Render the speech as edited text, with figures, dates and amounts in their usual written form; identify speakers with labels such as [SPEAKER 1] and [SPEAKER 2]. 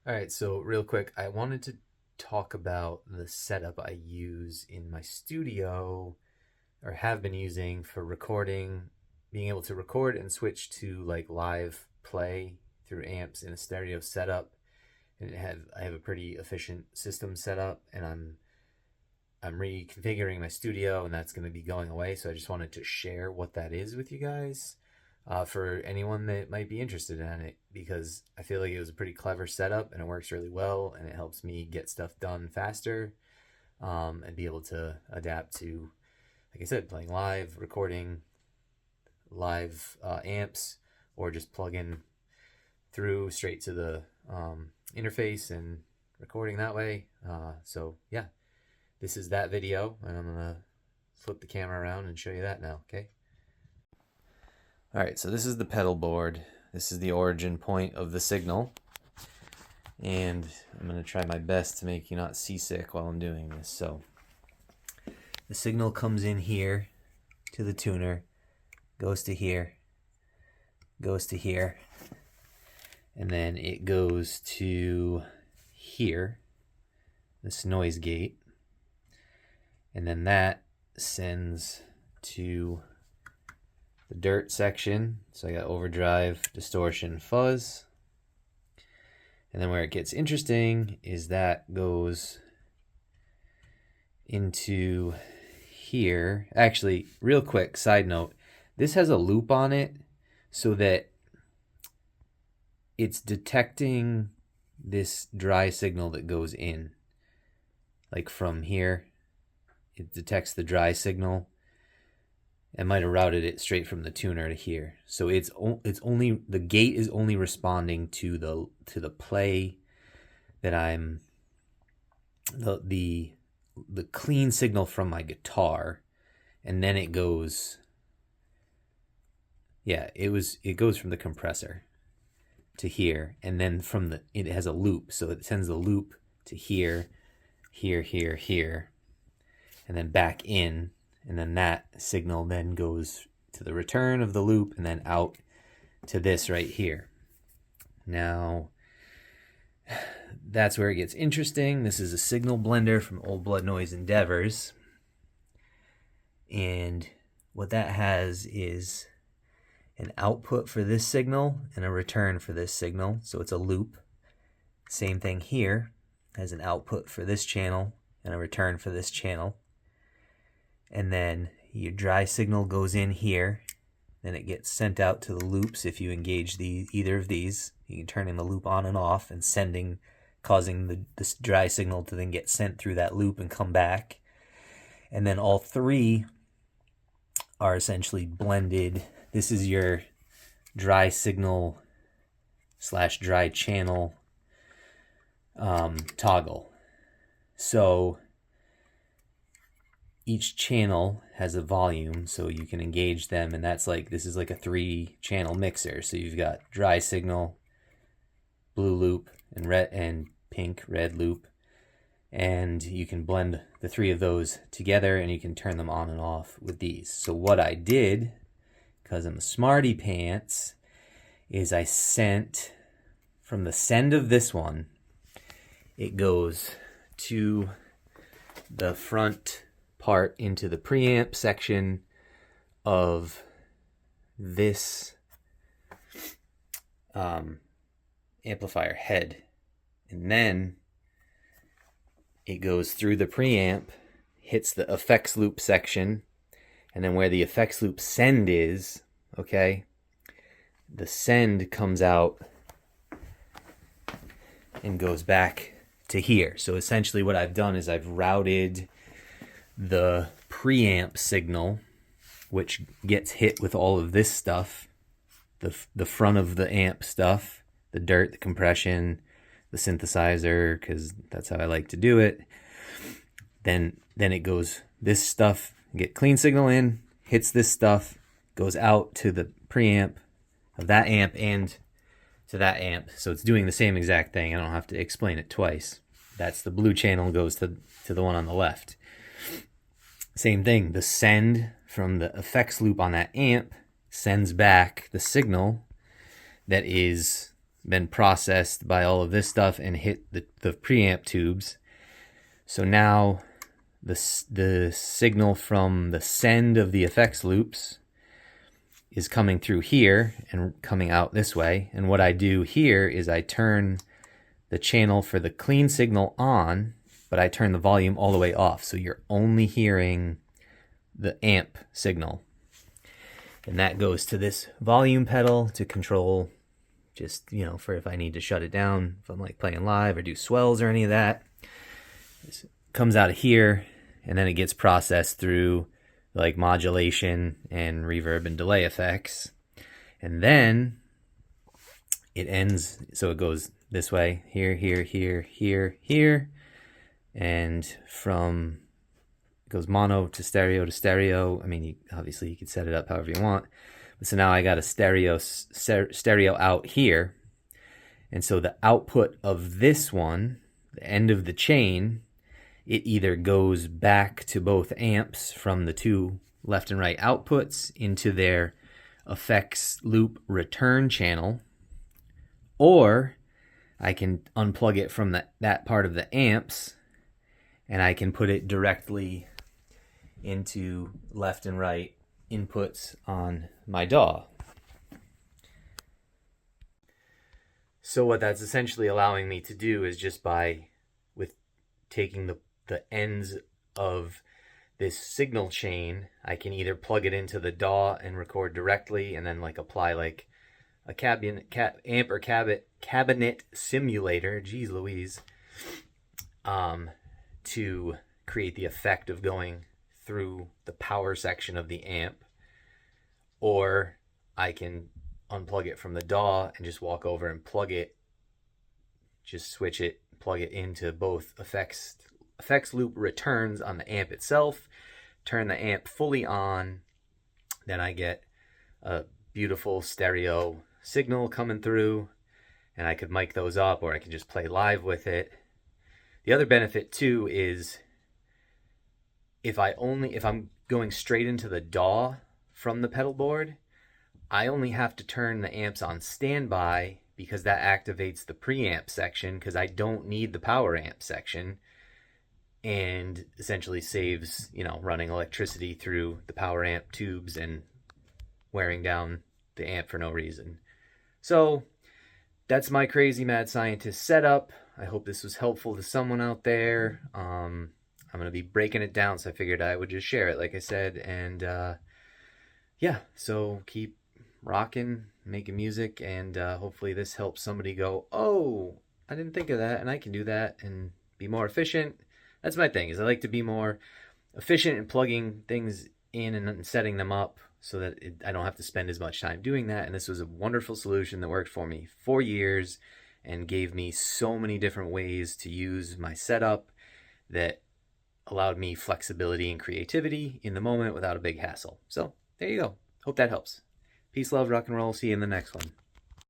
[SPEAKER 1] All right, so real quick, I wanted to talk about the setup I use in my studio or have been using for recording, being able to record and switch to like live play through amps in a stereo setup. And I have a pretty efficient system set up, and I'm reconfiguring my studio, and that's going to be going away. So I just wanted to share what that is with you guys, for anyone that might be interested in it, because I feel like it was a pretty clever setup and it works really well, and it helps me get stuff done faster, and be able to adapt to, like I said, playing live, recording live amps, or just plug in through straight to the interface and recording that way. So yeah, this is that video, and I'm gonna flip the camera around and show you that now. Okay. All right, so this is the pedal board. This is the origin point of the signal, and I'm gonna try my best to make you not seasick while I'm doing this. So the signal comes in here to the tuner, goes to here, goes to here, and then it goes to here, this noise gate, and then that sends to the dirt section. So I got overdrive, distortion, fuzz. And then where it gets interesting is that goes into here. Actually, real quick side note, this has a loop on it so that it's detecting this dry signal that goes in. Like from here, it detects the dry signal. It might have routed it straight from the tuner to here. So it's only, the gate is only responding to the play that I'm, the clean signal from my guitar, and then it goes, yeah, it goes from the compressor to here, and then it has a loop, so it sends the loop to here, here, here, here, and then back in, and then that signal then goes to the return of the loop and then out to this right here. Now, that's where it gets interesting. This is a signal blender from Old Blood Noise Endeavors, and what that has is an output for this signal and a return for this signal, so it's a loop. Same thing here, has an output for this channel and a return for this channel. And then your dry signal goes in here, then it gets sent out to the loops. If you engage either of these, you can turn the loop on and off, and causing this dry signal to then get sent through that loop and come back. And then all three are essentially blended. This is your dry signal / dry channel toggle. So each channel has a volume, so you can engage them, and this is like a 3-channel mixer. So you've got dry signal, blue loop, and red and pink red loop, and you can blend the 3 of those together, and you can turn them on and off with these. So what I did, because I'm a smarty pants, is I sent from the send of this one, it goes to the front part into the preamp section of this amplifier head, and then it goes through the preamp, hits the effects loop section, and then where the effects loop send is, okay, the send comes out and goes back to here. So essentially what I've done is I've routed the preamp signal, which gets hit with all of this stuff, the front of the amp stuff, the dirt, the compression, the synthesizer, because that's how I like to do it. Then it goes, this stuff, get clean signal in, hits this stuff, goes out to the preamp of that amp and to that amp. So it's doing the same exact thing. I don't have to explain it twice. That's the blue channel, goes to the one on the left. Same thing, the send from the effects loop on that amp sends back the signal that is been processed by all of this stuff and hit the preamp tubes. So now the signal from the send of the effects loops is coming through here and coming out this way. And what I do here is I turn the channel for the clean signal on, but I turn the volume all the way off. So you're only hearing the amp signal. And that goes to this volume pedal to control just, you know, for if I need to shut it down, if I'm like playing live or do swells or any of that. This comes out of here, and then it gets processed through like modulation and reverb and delay effects. And then it ends, so it goes this way, here, here, here, here, here. And from, it goes mono to stereo. I mean, obviously you can set it up however you want. But so now I got a stereo out here. And so the output of this one, the end of the chain, it either goes back to both amps from the two left and right outputs into their effects loop return channel, or I can unplug it from that part of the amps and I can put it directly into left and right inputs on my DAW. So what that's essentially allowing me to do is just with taking the ends of this signal chain, I can either plug it into the DAW and record directly and then like apply like a amp or cabinet simulator, geez Louise, to create the effect of going through the power section of the amp, or I can unplug it from the DAW and just walk over and plug it, just switch it, plug it into both effects loop returns on the amp itself, turn the amp fully on, then I get a beautiful stereo signal coming through, and I could mic those up, or I can just play live with it. The other benefit too is if I'm going straight into the DAW from the pedal board, I only have to turn the amps on standby, because that activates the preamp section, because I don't need the power amp section, and essentially saves, you know, running electricity through the power amp tubes and wearing down the amp for no reason. So that's my crazy mad scientist setup. I hope this was helpful to someone out there. I'm going to be breaking it down, so I figured I would just share it, like I said. And yeah, so keep rocking, making music, and hopefully this helps somebody go, oh, I didn't think of that, and I can do that and be more efficient. That's my thing, is I like to be more efficient in plugging things in and setting them up so that I don't have to spend as much time doing that. And this was a wonderful solution that worked for me for years and gave me so many different ways to use my setup that allowed me flexibility and creativity in the moment without a big hassle. So there you go. Hope that helps. Peace, love, rock and roll. See you in the next one.